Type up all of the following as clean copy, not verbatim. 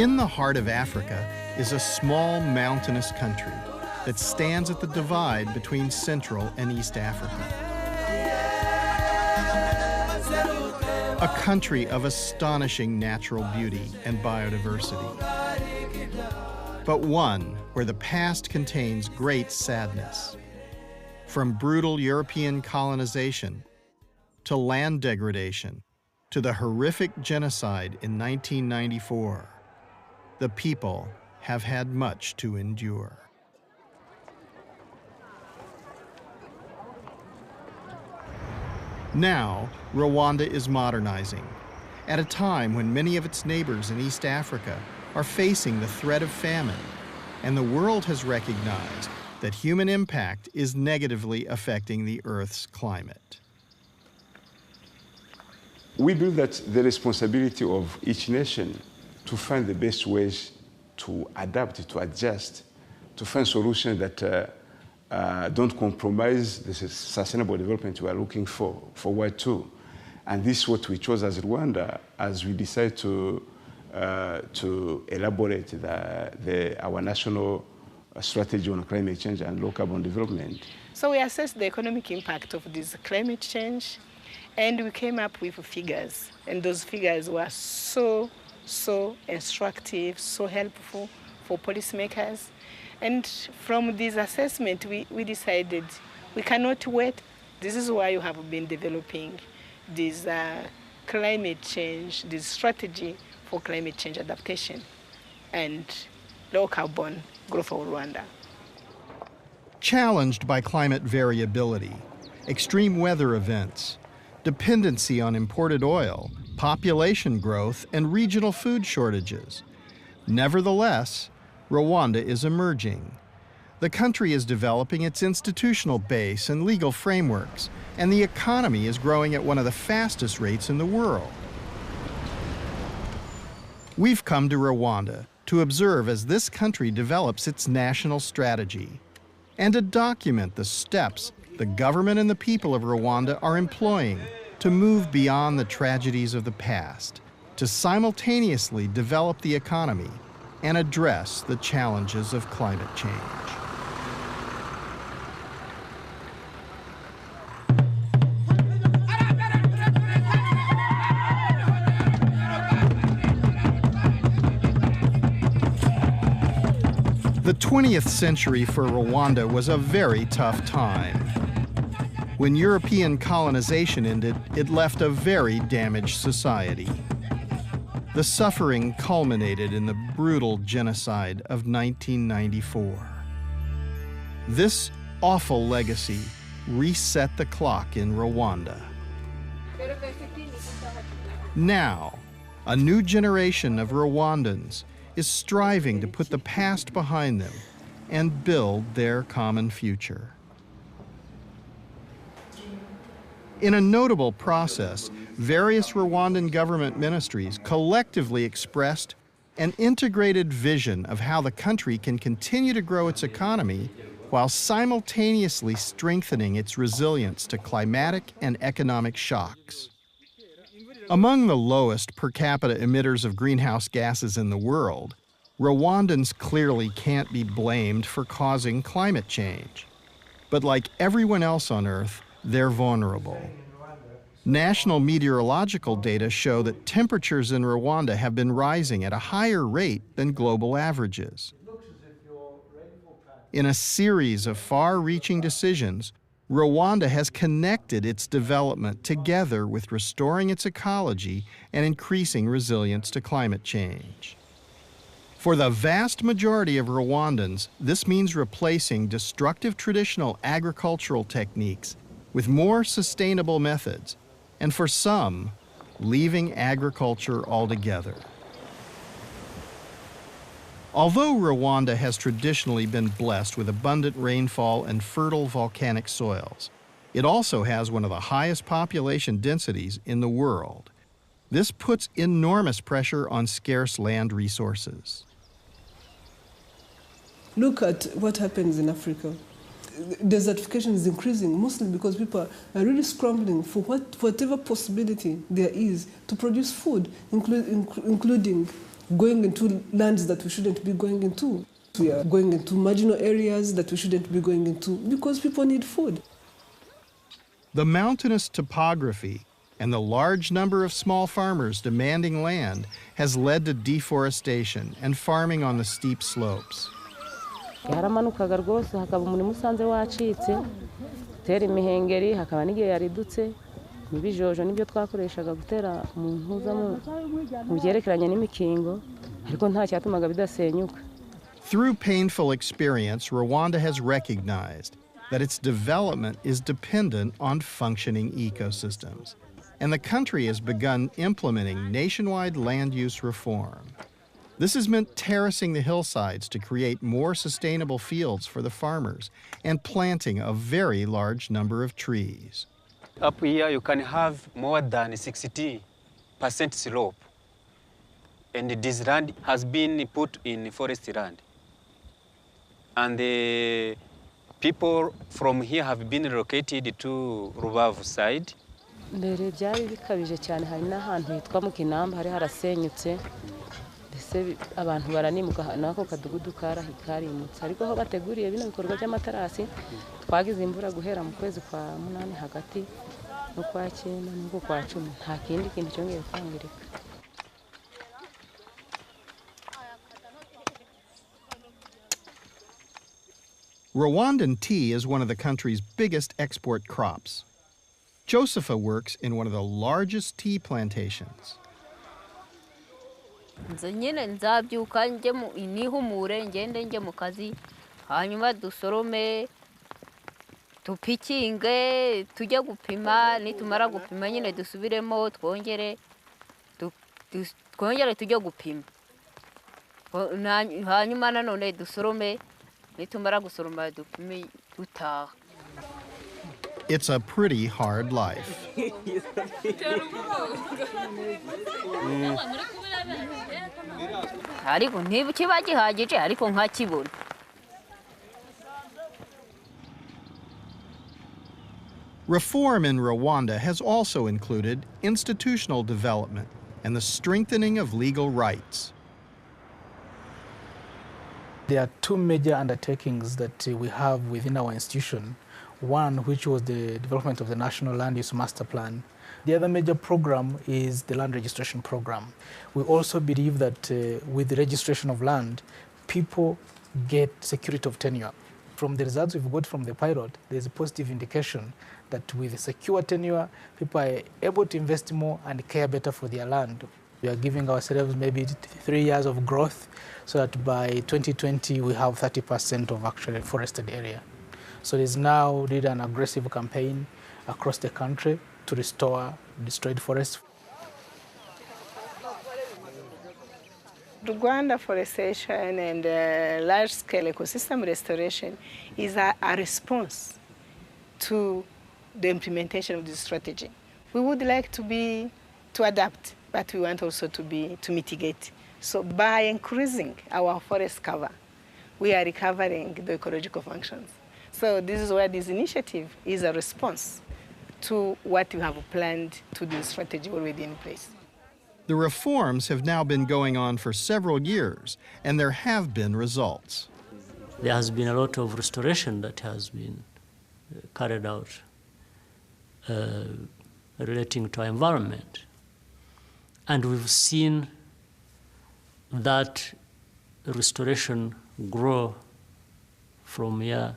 In the heart of Africa is a small mountainous country that stands at the divide between Central and East Africa. A country of astonishing natural beauty and biodiversity, but one where the past contains great sadness. From brutal European colonization to land degradation to the horrific genocide in 1994, the people have had much to endure. Now, Rwanda is modernizing, at a time when many of its neighbors in East Africa are facing the threat of famine, and the world has recognized that human impact is negatively affecting the Earth's climate. We believe that the responsibility of each nation to find the best ways to adapt, to adjust, to find solutions that don't compromise the sustainable development we are looking forward to. And this is what we chose as Rwanda as we decided to elaborate our national strategy on climate change and low carbon development. So we assessed the economic impact of this climate change, and we came up with figures. And those figures were so instructive, so helpful for policymakers. And from this assessment, we decided we cannot wait. This is why you have been developing this climate change, this strategy for climate change adaptation and low carbon growth for Rwanda. Challenged by climate variability, extreme weather events, dependency on imported oil, population growth, and regional food shortages. Nevertheless, Rwanda is emerging. The country is developing its institutional base and legal frameworks, and the economy is growing at one of the fastest rates in the world. We've come to Rwanda to observe as this country develops its national strategy and to document the steps the government and the people of Rwanda are employing to move beyond the tragedies of the past, to simultaneously develop the economy and address the challenges of climate change. The 20th century for Rwanda was a very tough time. When European colonization ended, it left a very damaged society. The suffering culminated in the brutal genocide of 1994. This awful legacy reset the clock in Rwanda. Now, a new generation of Rwandans is striving to put the past behind them and build their common future. In a notable process, various Rwandan government ministries collectively expressed an integrated vision of how the country can continue to grow its economy while simultaneously strengthening its resilience to climatic and economic shocks. Among the lowest per capita emitters of greenhouse gases in the world, Rwandans clearly can't be blamed for causing climate change. But like everyone else on Earth, they're vulnerable. National meteorological data show that temperatures in Rwanda have been rising at a higher rate than global averages. In a series of far-reaching decisions, Rwanda has connected its development together with restoring its ecology and increasing resilience to climate change. For the vast majority of Rwandans, this means replacing destructive traditional agricultural techniques with more sustainable methods, and for some, leaving agriculture altogether. Although Rwanda has traditionally been blessed with abundant rainfall and fertile volcanic soils, it also has one of the highest population densities in the world. This puts enormous pressure on scarce land resources. Look at what happens in Africa. Desertification is increasing, mostly because people are really scrambling for whatever possibility there is to produce food, including going into lands that we shouldn't be going into. We are going into marginal areas that we shouldn't be going into because people need food. The mountainous topography and the large number of small farmers demanding land has led to deforestation and farming on the steep slopes. Yaramanukaga rwose hakaba umurimo usanze wacitse gutera imihengeri hakaba n'igihe yaridutse nibijojo nibyo twakoreshaga gutera mu ntuza mu byerekeranye n'imikingo ariko nta cyatumaga bidasenyuka. Through painful experience, Rwanda has recognized that its development is dependent on functioning ecosystems, and the country has begun implementing nationwide land use reform. This has meant terracing the hillsides to create more sustainable fields for the farmers and planting a very large number of trees. Up here you can have more than 60% slope, and this land has been put in forest land. And the people from here have been relocated to Rubavu side. Mbere byari bikabije cyane hari n'ahantu hitwa mu Kinamba hari harasenyutse ndetse abantu baranimuka nako kadugudu karimutse ariko aho bateguriye bino bikorwa by'amatarasi twagize imvura guhera mu kwezi kwa 8 hagati no kwa 9 n'uko kwa 10 nta kindi kintu cyongeye kwangirika. Rwandan tea is one of the country's biggest export crops. Josepha works in one of the largest tea plantations. Nyine nzabyuka nje nihumure ngende nje mu kazi hanyuma dusorome tupikinge tujya gupima nitumara gupima nyine dusubiremo twongere tujya gupima hanyuma nanone dusorome nitumara gusoroma dupime dutaha. It's a pretty hard life. Ariko ntikiba gihagije ariko nkakibona. Reform in Rwanda has also included institutional development and the strengthening of legal rights. There are two major undertakings that we have within our institution. One, which was the development of the National Land Use Master Plan. The other major program is the land registration program. We also believe that with the registration of land, people get security of tenure. From the results we've got from the pilot, there's a positive indication that with secure tenure, people are able to invest more and care better for their land. We are giving ourselves maybe 3 years of growth so that by 2020 we have 30% of actually forested area. So there's now really an aggressive campaign across the country to restore destroyed forests. Rwanda forestation and large-scale ecosystem restoration is a response to the implementation of this strategy. We would like to adapt, but we want also to mitigate. So by increasing our forest cover, we are recovering the ecological functions. So this is where this initiative is a response to what you have planned to do strategy already in place. The reforms have now been going on for several years, and there have been results. There has been a lot of restoration that has been carried out relating to our environment. And we've seen that restoration grow from year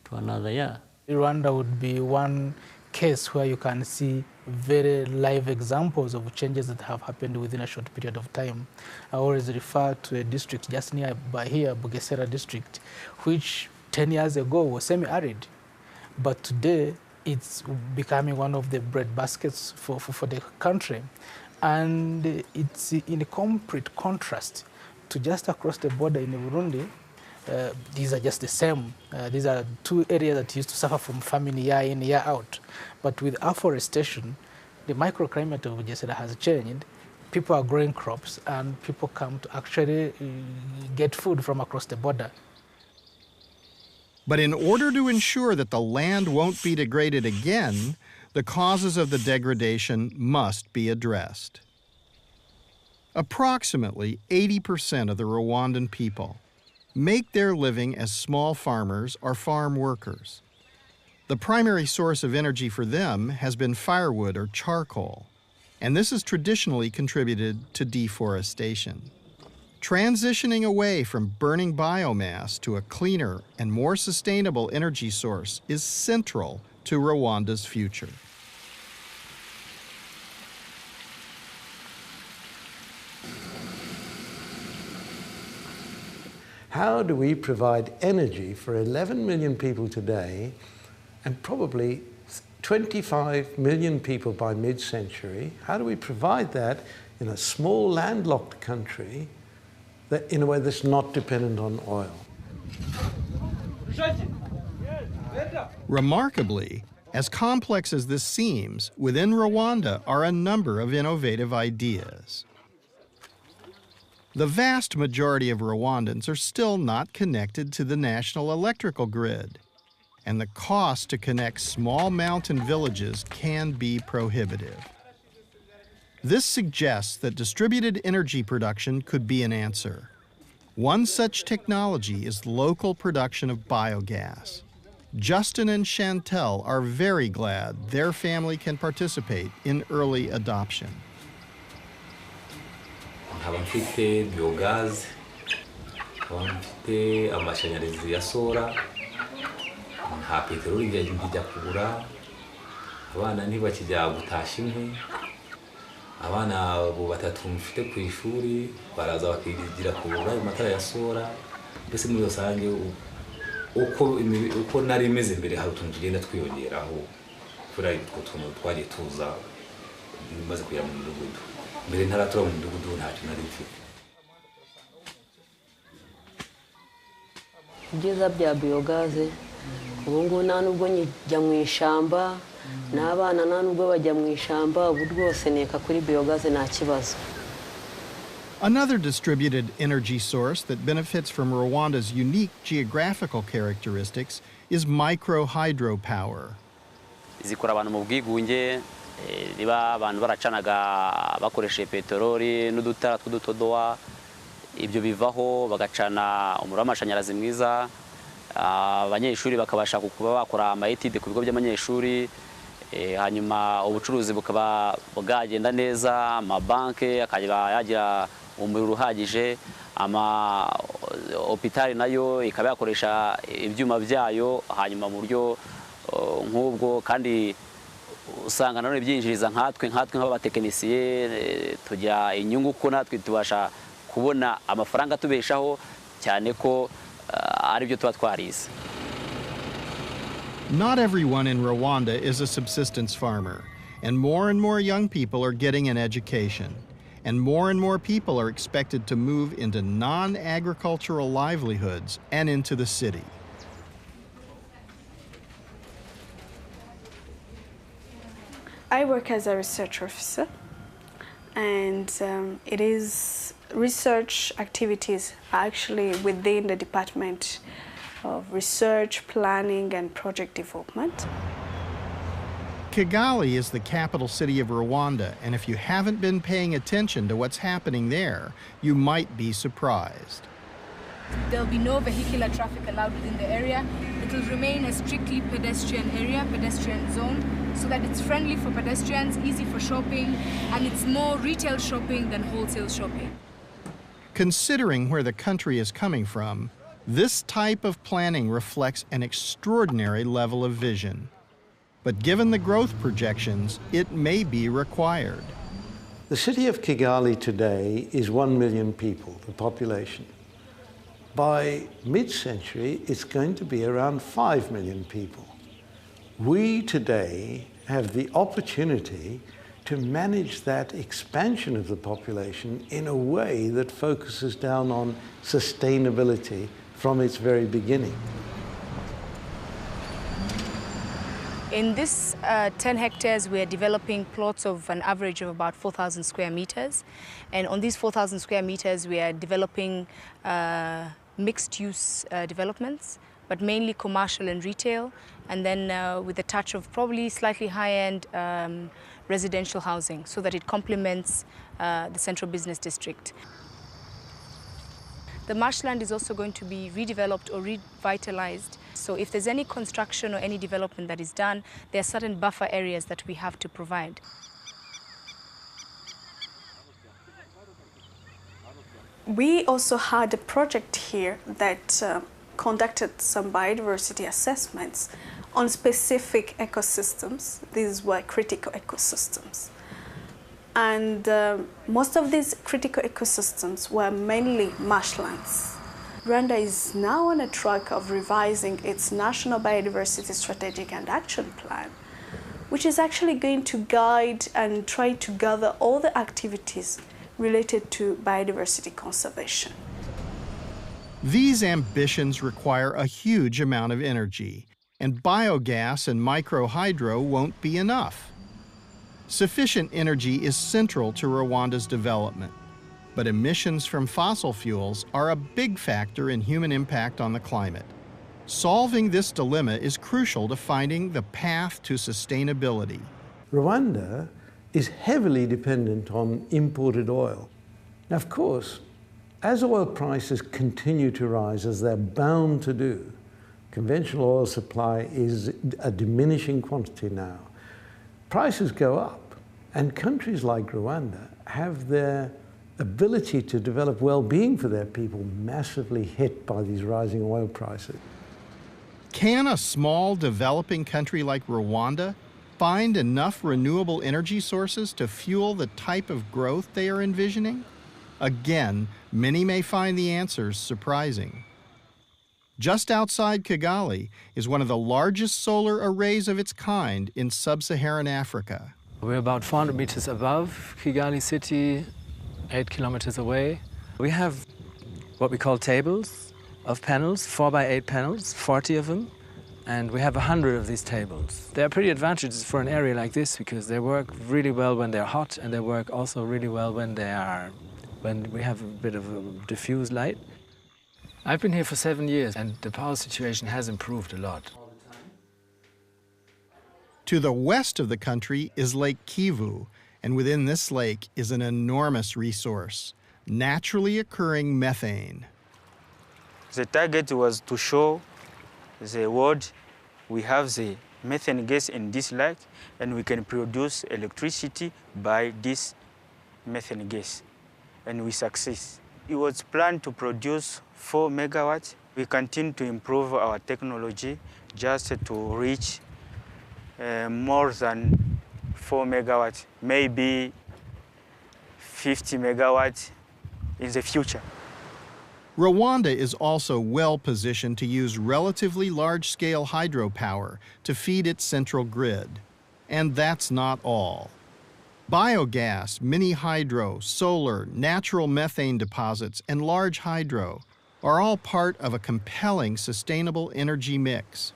to another year. Rwanda would be one case where you can see very live examples of changes that have happened within a short period of time. I always refer to a district just nearby here, Bugesera district, which 10 years ago was semi-arid, but today it's becoming one of the bread baskets for the country. And it's in a complete contrast to just across the border in Burundi. These are just the same. These are two areas that used to suffer from famine year in, year out. But with afforestation, the microclimate of Bugesera has changed. People are growing crops, and people come to actually get food from across the border. But in order to ensure that the land won't be degraded again, the causes of the degradation must be addressed. Approximately 80% of the Rwandan people make their living as small farmers or farm workers. The primary source of energy for them has been firewood or charcoal, and this has traditionally contributed to deforestation. Transitioning away from burning biomass to a cleaner and more sustainable energy source is central to Rwanda's future. How do we provide energy for 11 million people today and probably 25 million people by mid-century? How do we provide that in a small landlocked country that, in a way that's not dependent on oil? Remarkably, as complex as this seems, within Rwanda are a number of innovative ideas. The vast majority of Rwandans are still not connected to the national electrical grid, and the cost to connect small mountain villages can be prohibitive. This suggests that distributed energy production could be an answer. One such technology is local production of biogas. Justin and Chantel are very glad their family can participate in early adoption. nkaba mfite biogaz, nkaba mfite amashanyarazi ya sola, nta peteroli njya kugura, abana ntibakijya gutashya inkwi, abana bo batatu mfite ku ishuri baraza bakigira kugura amatara ya sola. Mbese muri rusange uko nari meze mbere hari utuntu tugenda twiyongeraho kuri utwo tuntu twagiye tuza bimaze kujya mu mudugudu. Mbere ntaratura mu mudugudu ntacyo nari mfite. Ibyiza bya biogaze ubu ngubu nta nubwo njya mu ishyamba n'abana nta nubwo bajya mu ishyamba, ubu rwose neka kuri biogaze nta kibazo. Another distributed energy source that benefits from Rwanda's unique geographical characteristics is micro-hydropower. Zikora abantu mu bwigunge, niba abantu baracanaga bakoresheje peteroli n'udutara tw'udutodowa, ibyo bivaho bagacana umuriro w'amashanyarazi mwiza, abanyeshuri bakabasha kuba bakora amayetide ku bigo by'abanyeshuri, hanyuma ubucuruzi bukaba bwagenda neza, amabanki akaba yagira umuriro uhagije, hopitali nayo ikaba yakoresha ibyuma byayo, hanyuma mu buryo nk'ubwo kandi usanga nanone byinjiriza nkatwe nk'abatekinisiye tujya inyungu ko natwe tubasha kubona amafaranga tubeshaho cyane ko ari byo tuba twarize. Not everyone in Rwanda is a subsistence farmer, and more young people are getting an education. And more people are expected to move into non-agricultural livelihoods and into the city. I work as a research officer, and it is research activities actually within the Department of Research, Planning and Project Development. Kigali is the capital city of Rwanda, and if you haven't been paying attention to what's happening there, you might be surprised. There'll be no vehicular traffic allowed within the area. It will remain a strictly pedestrian area, pedestrian zone, so that it's friendly for pedestrians, easy for shopping, and it's more retail shopping than wholesale shopping. Considering where the country is coming from, this type of planning reflects an extraordinary level of vision. But given the growth projections, it may be required. The city of Kigali today is 1 million people, the population. By mid-century, it's going to be around 5 million people. We today have the opportunity to manage that expansion of the population in a way that focuses down on sustainability from its very beginning. In this 10 hectares, we are developing plots of an average of about 4,000 square meters. And on these 4,000 square meters, we are developing mixed-use developments, but mainly commercial and retail. And then with a touch of probably slightly high-end residential housing so that it complements the central business district. The marshland is also going to be redeveloped or revitalized. So if there's any construction or any development that is done, there are certain buffer areas that we have to provide. We also had a project here that conducted some biodiversity assessments on specific ecosystems. These were critical ecosystems. And most of these critical ecosystems were mainly marshlands. Rwanda is now on a track of revising its National Biodiversity Strategic and Action Plan, which is actually going to guide and try to gather all the activities related to biodiversity conservation. These ambitions require a huge amount of energy, and biogas and microhydro won't be enough. Sufficient energy is central to Rwanda's development, but emissions from fossil fuels are a big factor in human impact on the climate. Solving this dilemma is crucial to finding the path to sustainability. Rwanda is heavily dependent on imported oil. Now, of course, as oil prices continue to rise, as they're bound to do, conventional oil supply is a diminishing quantity now. Prices go up, and countries like Rwanda have their ability to develop well-being for their people massively hit by these rising oil prices. Can a small developing country like Rwanda find enough renewable energy sources to fuel the type of growth they are envisioning? Again, many may find the answers surprising. Just outside Kigali is one of the largest solar arrays of its kind in sub-Saharan Africa. We're about 400 meters above Kigali city, 8 kilometers away. We have what we call tables of panels, 4 by 8 panels, 40 of them, and we have 100 of these tables. They're pretty advantageous for an area like this because they work really well when they're hot, and they work also really well when we have a bit of a diffuse light. I've been here for 7 years, and the power situation has improved a lot. To the west of the country is Lake Kivu, and within this lake is an enormous resource, naturally occurring methane. The target was to show the world we have the methane gas in this lake, and we can produce electricity by this methane gas, and we succeed. It was planned to produce 4 megawatts. We continue to improve our technology just to reach more than 4 megawatts, maybe 50 megawatts in the future. Rwanda is also well positioned to use relatively large-scale hydropower to feed its central grid. And that's not all. Biogas, mini hydro, solar, natural methane deposits, and large hydro are all part of a compelling sustainable energy mix.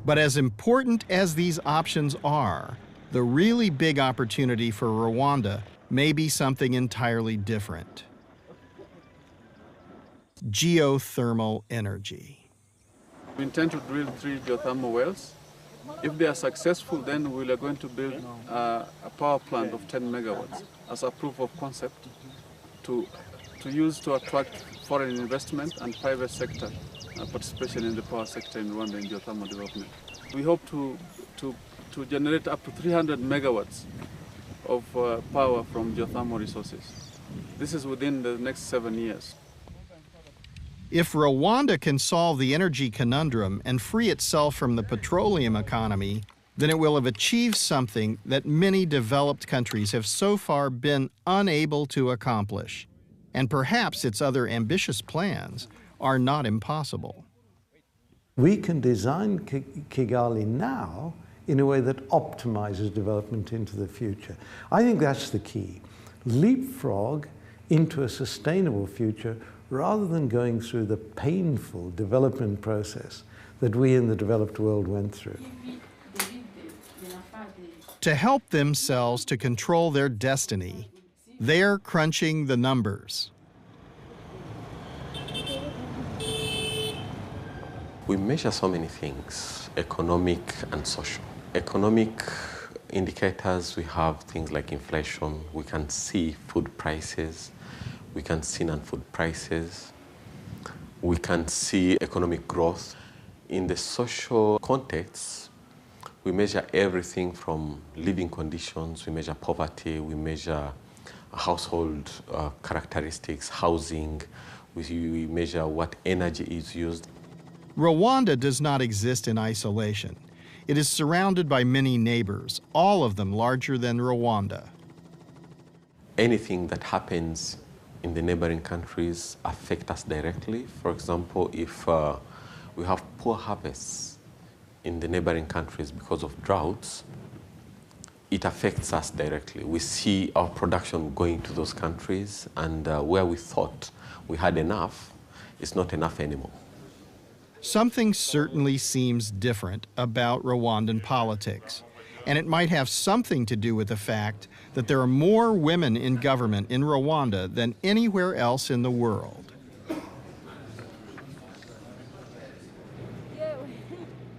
But as important as these options are, the really big opportunity for Rwanda may be something entirely different. Geothermal energy. We intend to drill 3 geothermal wells. If they are successful, then we are going to build a power plant of 10 megawatts as a proof of concept to use to attract foreign investment and private sector participation in the power sector in Rwanda in geothermal development. We hope to generate up to 300 megawatts of power from geothermal resources. This is within the next 7 years. If Rwanda can solve the energy conundrum and free itself from the petroleum economy, then it will have achieved something that many developed countries have so far been unable to accomplish. And perhaps its other ambitious plans are not impossible. We can design Kigali now in a way that optimizes development into the future. I think that's the key. Leapfrog into a sustainable future rather than going through the painful development process that we in the developed world went through. To help themselves to control their destiny, they're crunching the numbers. We measure so many things, economic and social. Economic indicators, we have things like inflation. We can see food prices. We can see non-food prices. We can see economic growth. In the social context, we measure everything from living conditions, we measure poverty, we measure household characteristics, housing, we measure what energy is used. Rwanda does not exist in isolation. It is surrounded by many neighbors, all of them larger than Rwanda. Anything that happens in the neighboring countries affect us directly. For example, if we have poor harvests in the neighboring countries because of droughts, it affects us directly. We see our production going to those countries, and where we thought we had enough, it's not enough anymore. Something certainly seems different about Rwandan politics, and it might have something to do with the fact that there are more women in government in Rwanda than anywhere else in the world.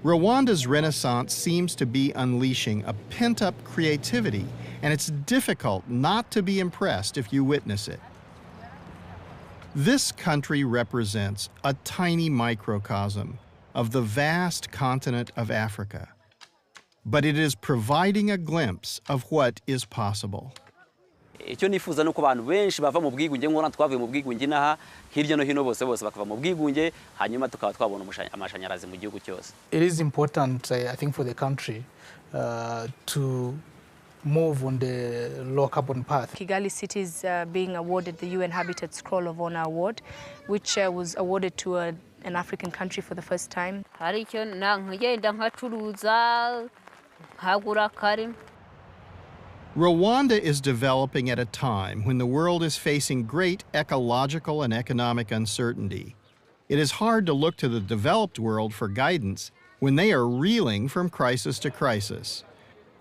Rwanda's renaissance seems to be unleashing a pent-up creativity, and it's difficult not to be impressed if you witness it. This country represents a tiny microcosm of the vast continent of Africa, but it is providing a glimpse of what is possible. Icyo nifuza nuko abantu benshi bava mu bwigunge nk'uko twavuye mu bwigunge naha hirya no hino bose bakava mu bwigunge hanyuma tukaba twabona amashanyarazi mu gihugu cyose. It is important, I think, for the country to move on the low carbon path. Kigali City is being awarded the UN Habitat Scroll of Honor Award, which was awarded to an African country for the first time. Hari icyo nkagenda nkacuruza nkagura kare. Rwanda is developing at a time when the world is facing great ecological and economic uncertainty. It is hard to look to the developed world for guidance when they are reeling from crisis to crisis.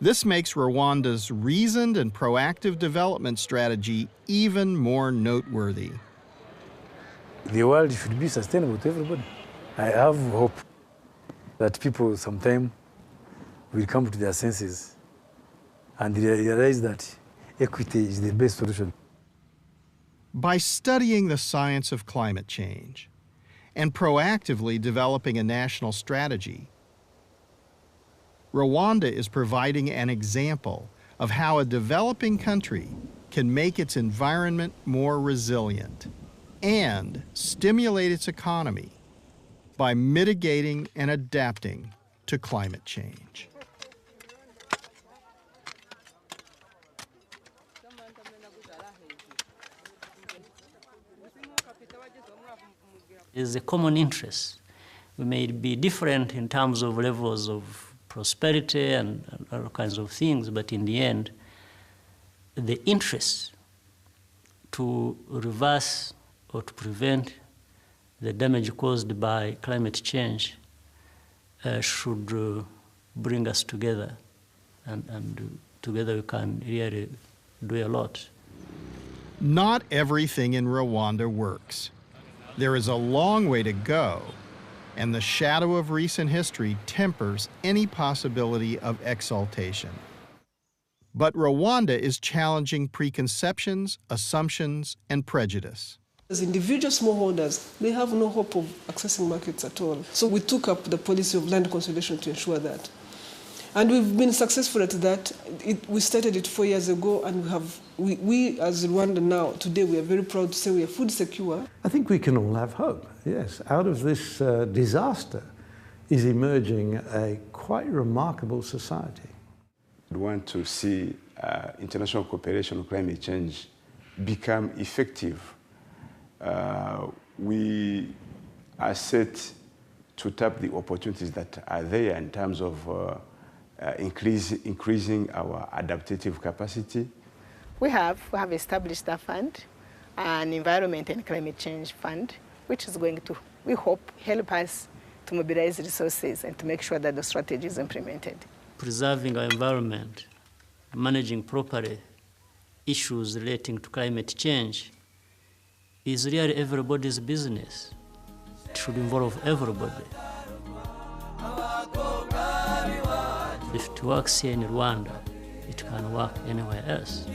This makes Rwanda's reasoned and proactive development strategy even more noteworthy. The world should be sustainable to everybody. I have hope that people sometime will come to their senses and realize that equity is the best solution. By studying the science of climate change and proactively developing a national strategy, Rwanda is providing an example of how a developing country can make its environment more resilient and stimulate its economy by mitigating and adapting to climate change. Is a common interest. We may be different in terms of levels of prosperity and all kinds of things, but in the end, the interest to reverse or to prevent the damage caused by climate change should bring us together, and together we can really do a lot. Not everything in Rwanda works. There is a long way to go, and the shadow of recent history tempers any possibility of exaltation. But Rwanda is challenging preconceptions, assumptions, and prejudice. As individual smallholders, they have no hope of accessing markets at all. So we took up the policy of land consolidation to ensure that. And we've been successful at that. We started it 4 years ago, and we as Rwanda now, today, we are very proud to say we are food secure. I think we can all have hope, yes. Out of this disaster is emerging a quite remarkable society. We want to see international cooperation on climate change become effective. We are set to tap the opportunities that are there in terms of increasing our adaptive capacity. We have established a fund, an environment and climate change fund, which is going to, we hope, help us to mobilize resources and to make sure that the strategy is implemented. Preserving our environment, managing properly issues relating to climate change is really everybody's business. It should involve everybody. If it works here in Rwanda, it can work anywhere else.